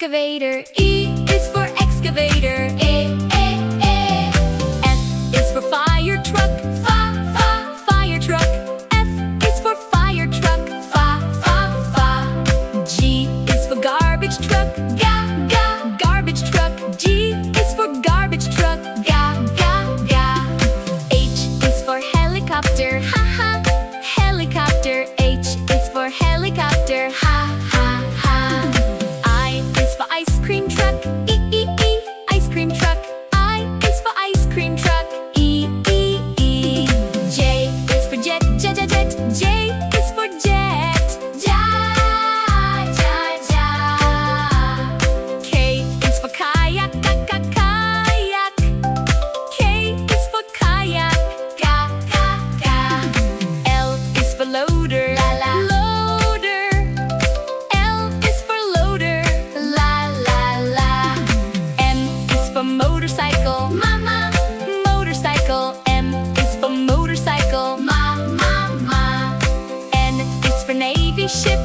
excavator. E is for excavator. F is for fire truck. Fire truck. F is for fire truck. G is for garbage truck. Garbage truck. G is for garbage truck. H is for helicopter. Helicopter. H is for helicopter. I is for ice cream truck. Ice cream truck. I is for ice cream truck. J is for jet. J is for jet. K is for kayak. Kayak. K is for kayak. L is for loader. Loader. L is for loader. M is for motorcycle. Motorcycle. M is for motorcycle. N is for navy ship.